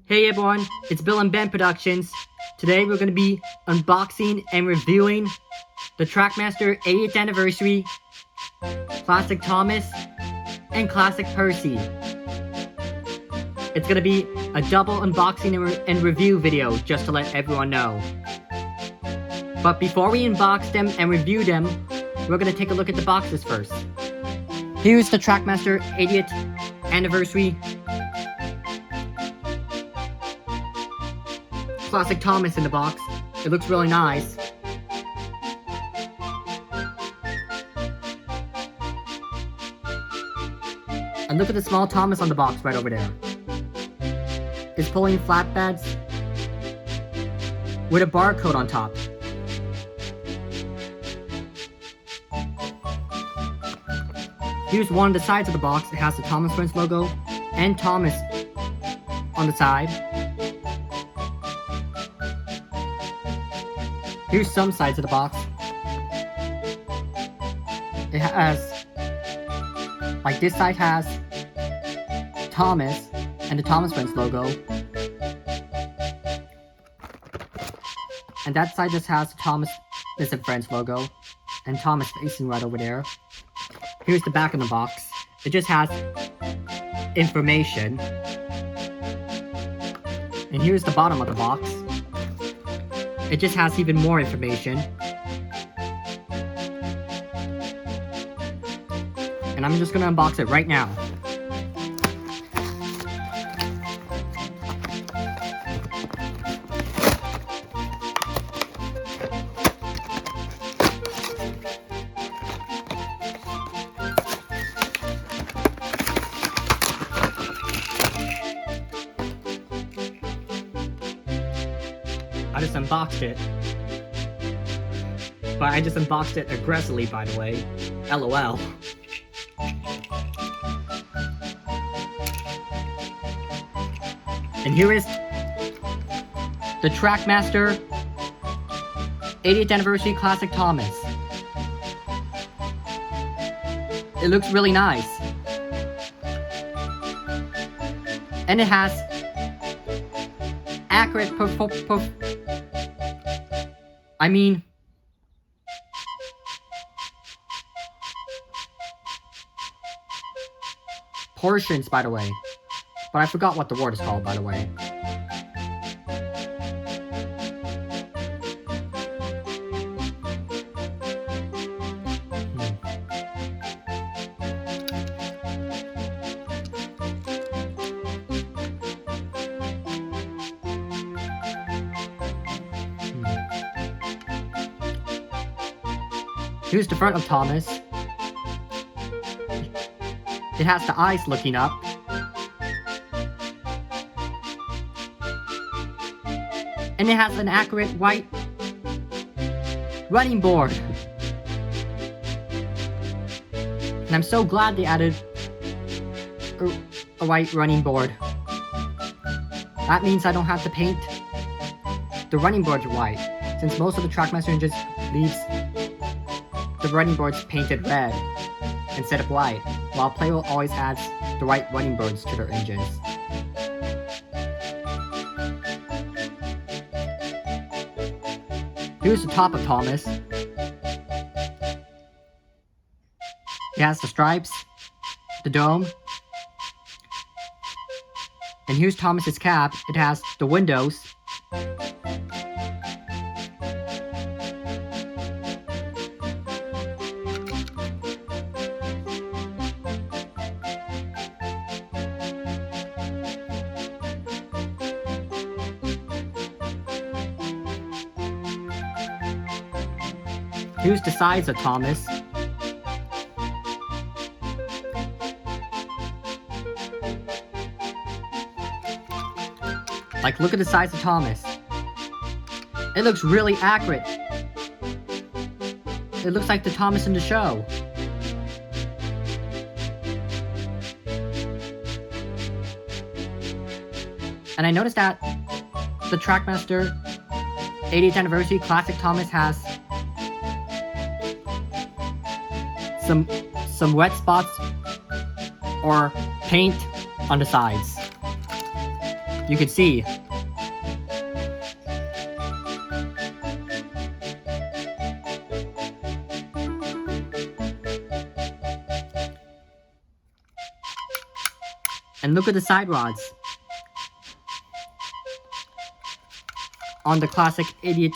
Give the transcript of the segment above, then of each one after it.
Hey everyone, it's Bill and Ben Productions. Today we're going to be unboxing and reviewing the Trackmaster 80th Anniversary, Classic Thomas, and Classic Percy. It's going to be a double unboxing and review video, just to let everyone know. But before we unbox them and review them, we're going to take a look at the boxes first. Here's the Trackmaster 80th Anniversary Classic Thomas in the box. It looks really nice. And look at the small Thomas on the box right over there. It's pulling flatbeds with a barcode on top. Here's one of the sides of the box. It has the Thomas Friends logo and Thomas on the side. Here's some sides of the box. It has, like this side has Thomas and the Thomas Friends logo. And that side just has the Thomas and Friends logo and Thomas facing right over there. Here's the back of the box. It just has information. And here's the bottom of the box. It just has even more information. And I'm just gonna unbox it right now. I just unboxed it. But I just unboxed it aggressively, by the way. LOL. And here is the Trackmaster 80th Anniversary Classic Thomas. It looks really nice. And it has accurate portions, by the way. But I forgot what the word is called, by the way. Here's the front of Thomas. It has the eyes looking up. And it has an accurate white running board. And I'm so glad they added a white running board. That means I don't have to paint the running boards white, since most of the Trackmaster just leaves the running boards painted red instead of white, while Playable always adds the white running boards to their engines. Here's the top of Thomas. It has the stripes, the dome, and here's Thomas's cap. It has the windows, here's the sides of Thomas. Like, look at the size of Thomas. It looks really accurate. It looks like the Thomas in the show. And I noticed that the Trackmaster 80th Anniversary Classic Thomas has some wet spots or paint on the sides. you can see. And look at the side rods on the classic 80th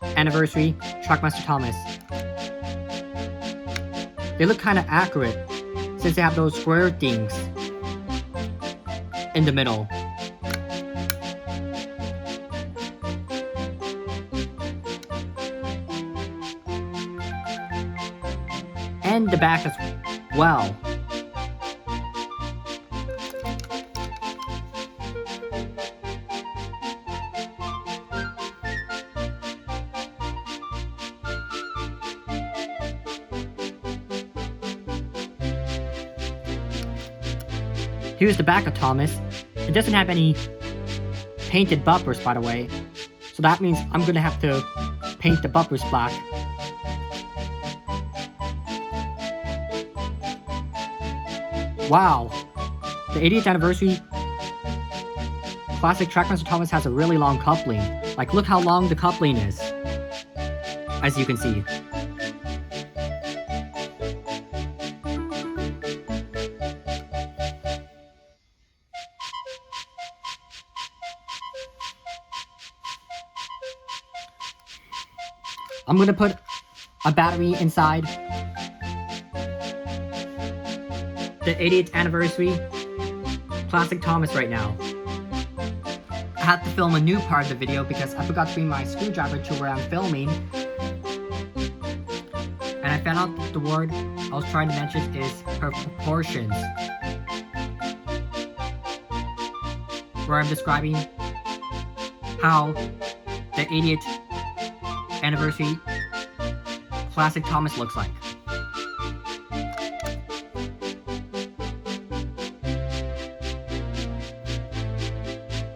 anniversary Trackmaster Thomas. They look kind of accurate since they have those square things in the middle. And the back as well. Here's the back of Thomas. It doesn't have any painted bumpers, by the way. So that means I'm gonna have to paint the bumpers black. Wow. The 80th anniversary classic Trackmaster Thomas has a really long coupling. Like, look how long the coupling is. As you can see. I'm gonna put a battery inside the 80th anniversary classic Thomas right now. I had to film a new part of the video because I forgot to bring my screwdriver to where I'm filming. And I found out that the word I was trying to mention is proportions. Where I'm describing how the 80th anniversary classic Thomas looks like.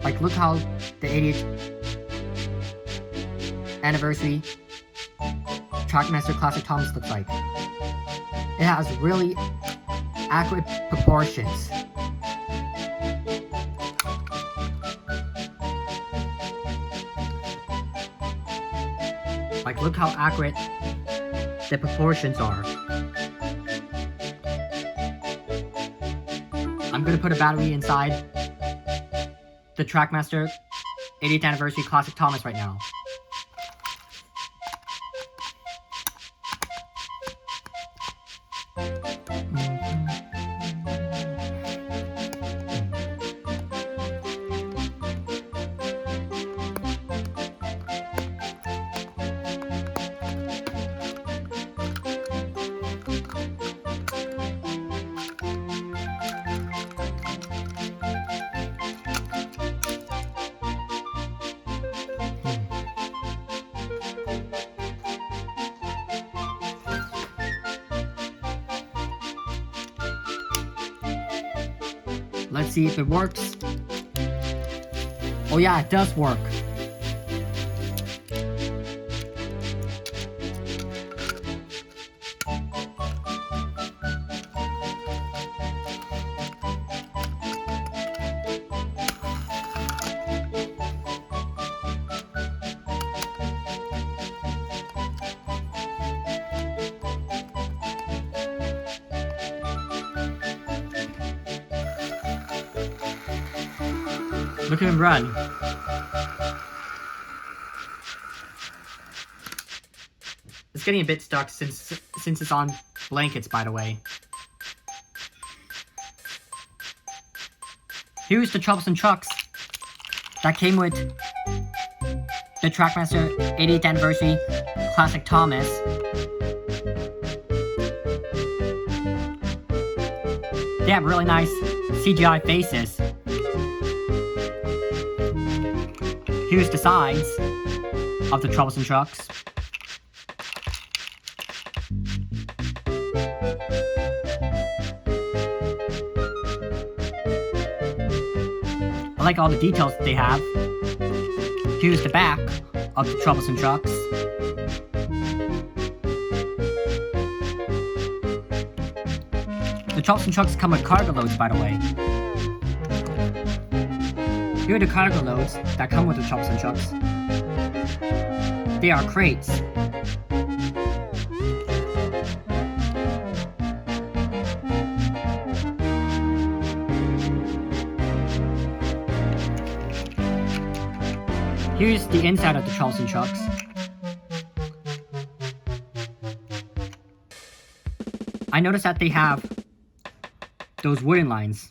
Like, look how the 80th anniversary Trackmaster classic Thomas looks like. It has really accurate proportions. Like, look how accurate the proportions are. I'm gonna put a battery inside the Trackmaster 80th anniversary classic Thomas right now. Let's see if it works. Oh yeah, it does work. Look at him run. It's getting a bit stuck since it's on blankets, by the way. Here's the troublesome trucks that came with the Trackmaster 80th anniversary classic Thomas. They have really nice CGI faces. Here's the sides of the troublesome trucks. I like all the details that they have. Here's the back of the troublesome trucks. The troublesome trucks come with cargo loads, by the way. Here are the cargo loads that come with the Chops and Chucks. They are crates. Here's the inside of the Chops and Chucks. I noticed that they have those wooden lines.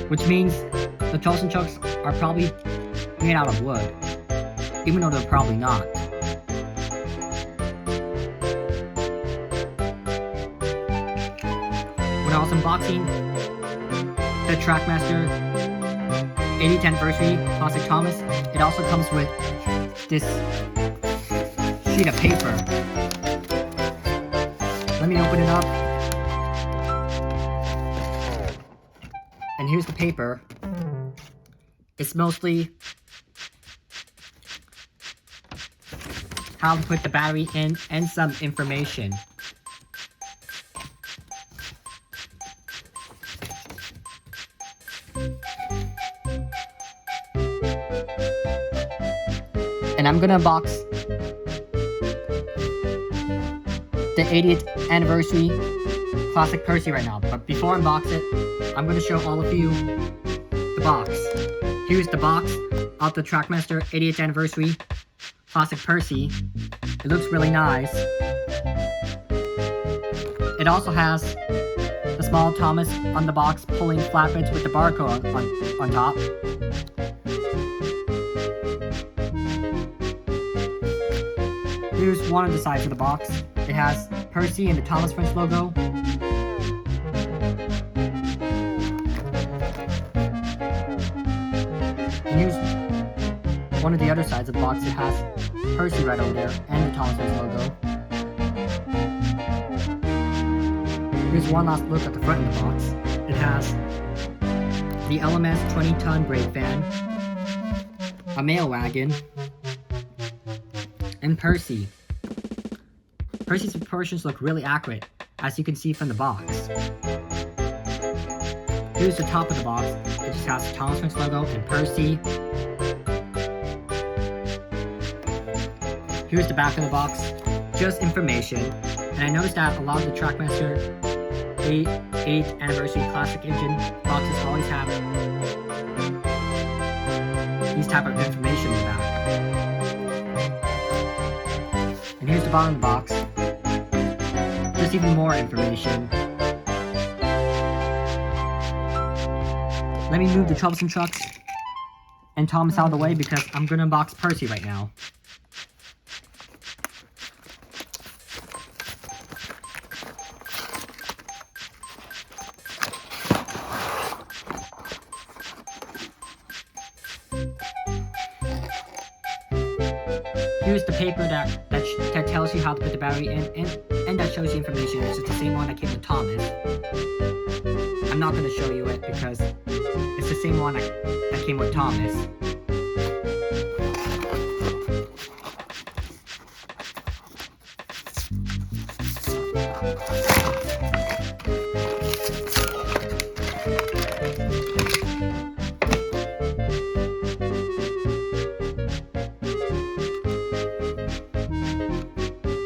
Which means the Chops and Chucks are probably made out of wood, even though they're probably not. When I was unboxing the Trackmaster 80th Anniversary Classic Thomas, it also comes with this sheet of paper. Let me open it up. And here's the paper. It's mostly how to put the battery in and some information. And I'm gonna unbox the 80th Anniversary Classic Percy right now. But before I unbox it, I'm going to show all of you the box. Here's the box of the Trackmaster 80th Anniversary Classic Percy. It looks really nice. It also has the small Thomas on the box pulling flatbeds with the barcode on top. Here's one of the sides of the box. It has Percy and the Thomas French logo. And here's one of the other sides of the box. It has Percy right over there and the Thomas French logo. Here's one last look at the front of the box. It has the LMS 20-ton brake van, a mail wagon, and Percy. Percy's proportions look really accurate, as you can see from the box. Here's the top of the box. It just has the Thomas French logo and Percy. Here's the back of the box, just information. And I noticed that a lot of the Trackmaster 8th Anniversary Classic Engine boxes always have these type of information in the back. And here's the bottom of the box. Just even more information. Let me move the Chops and Chucks and Thomas out of the way because I'm gonna unbox Percy right now. Here's the paper that tells you how to put the battery in and that shows you information. It's just the same one that came with Thomas. I'm not going to show you it because it's the same one that came with Thomas.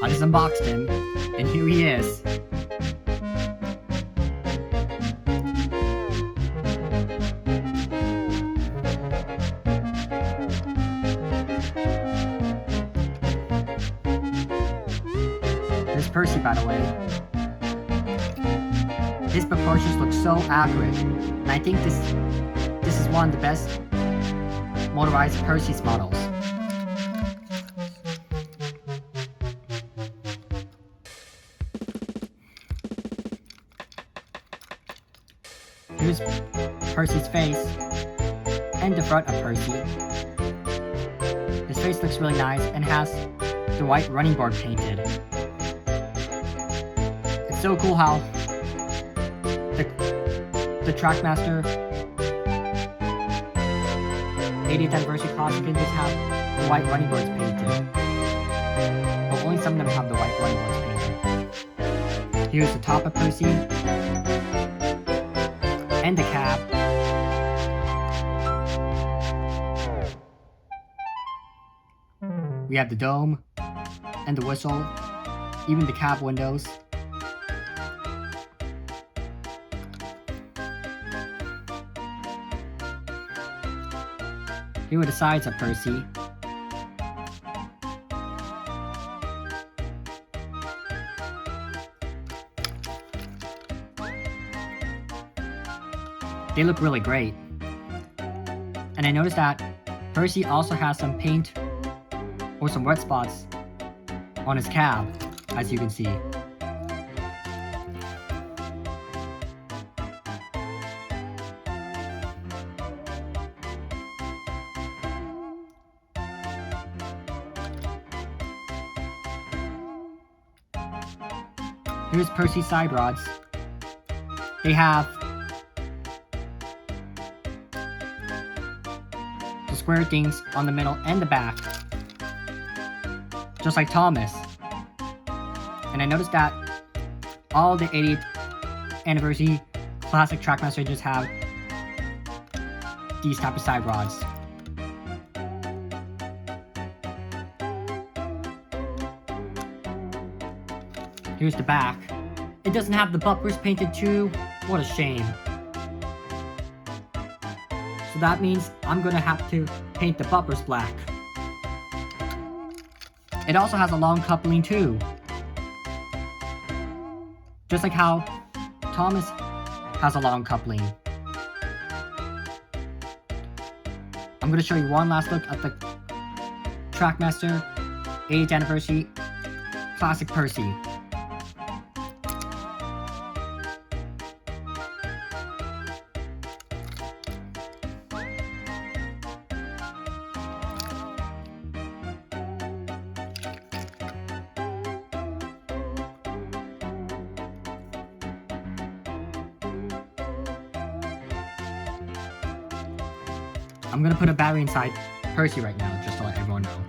I just unboxed him, and here he is. There's Percy, by the way. His proportions look so accurate, and I think this is one of the best motorized Percy's models. Here's Percy's face and the front of Percy. His face looks really nice and has the white running board painted. It's so cool how the Trackmaster 80th Anniversary Classic engines have the white running boards painted. But only some of them have the white running boards painted. Here's the top of Percy. And the cab. We have the dome. And the whistle. Even the cab windows. Here are the sides of Percy. They look really great. And I noticed that Percy also has some paint or some wet spots on his cab, as you can see. Here's Percy's side rods. They have the square things on the middle and the back, just like Thomas. And I noticed that all the 80th anniversary classic Trackmaster engines have these type of side rods. Here's the back. It doesn't have the bumpers painted too. What a shame. So that means I'm gonna have to paint the bumpers black. It also has a long coupling too. Just like how Thomas has a long coupling. I'm gonna show you one last look at the Trackmaster 80th anniversary classic Percy. I'm gonna put a battery inside Percy right now, just to let everyone know.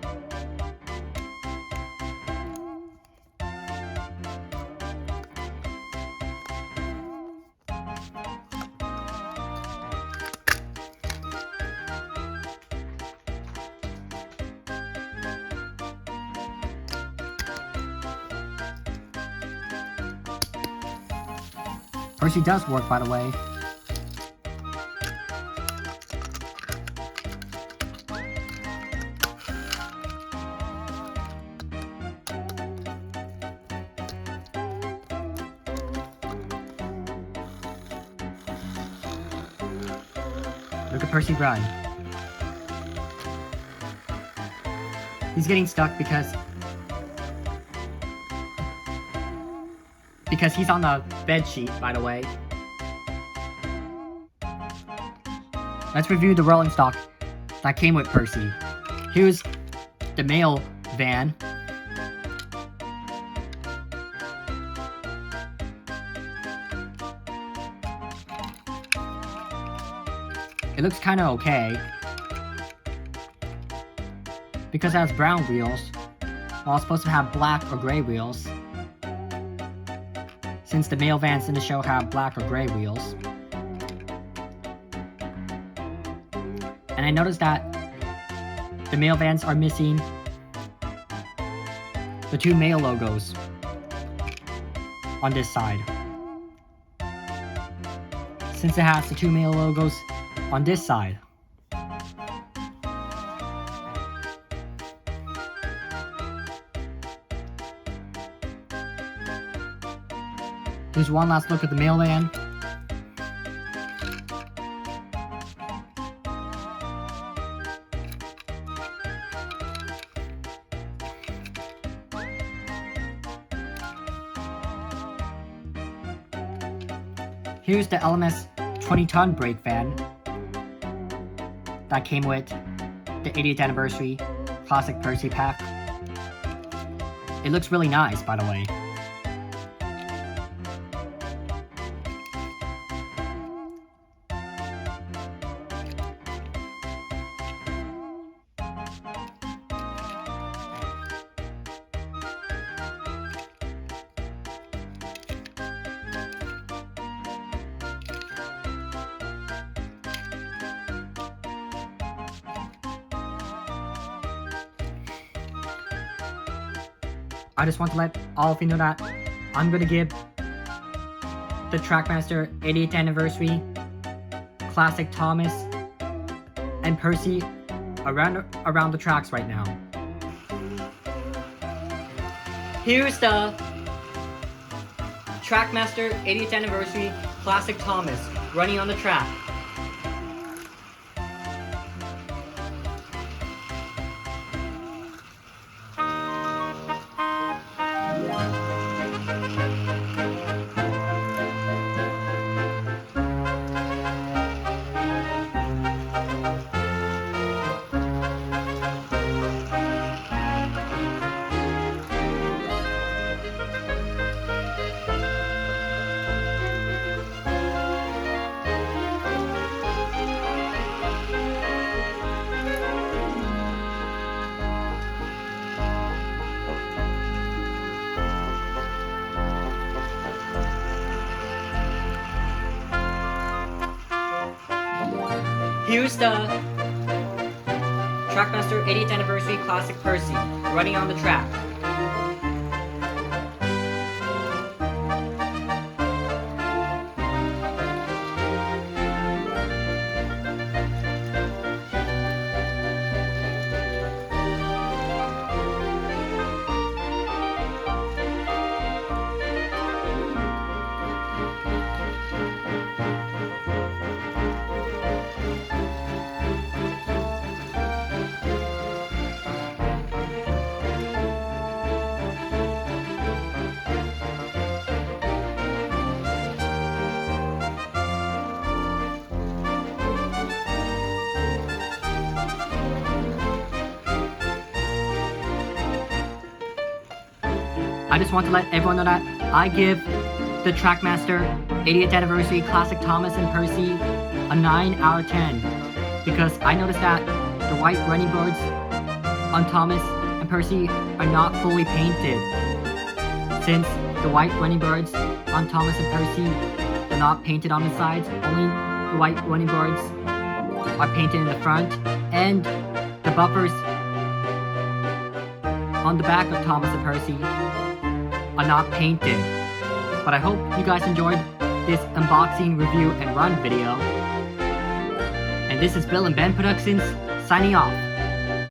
Percy does work, by the way. Look at Percy run. He's getting stuck because he's on the bed sheet, by the way. Let's review the rolling stock that came with Percy. Here's the mail van. It looks kinda okay, because it has brown wheels, while it's supposed to have black or gray wheels, since the mail vans in the show have black or gray wheels. And I noticed that the mail vans are missing the two mail logos on this side, since it has the two mail logos on this side. Here's one last look at the mail van. Here's the LMS 20-ton brake van that came with the 80th anniversary classic Percy pack. It looks really nice, by the way. I just want to let all of you know that I'm gonna give the Trackmaster 80th anniversary classic Thomas and Percy around the tracks right now. Here's the Trackmaster 80th anniversary classic Thomas running on the track. Here's the Trackmaster 80th anniversary classic Percy running on the track. I just want to let everyone know that I give the Trackmaster 80th anniversary classic Thomas and Percy a 9 out of 10 because I noticed that the white running boards on Thomas and Percy are not fully painted. Since the white running boards on Thomas and Percy are not painted on the sides, only the white running boards are painted in the front, and the bumpers on the back of Thomas and Percy are not painted. But I hope you guys enjoyed this unboxing, review, and run video. And this is Bill and Ben Productions signing off.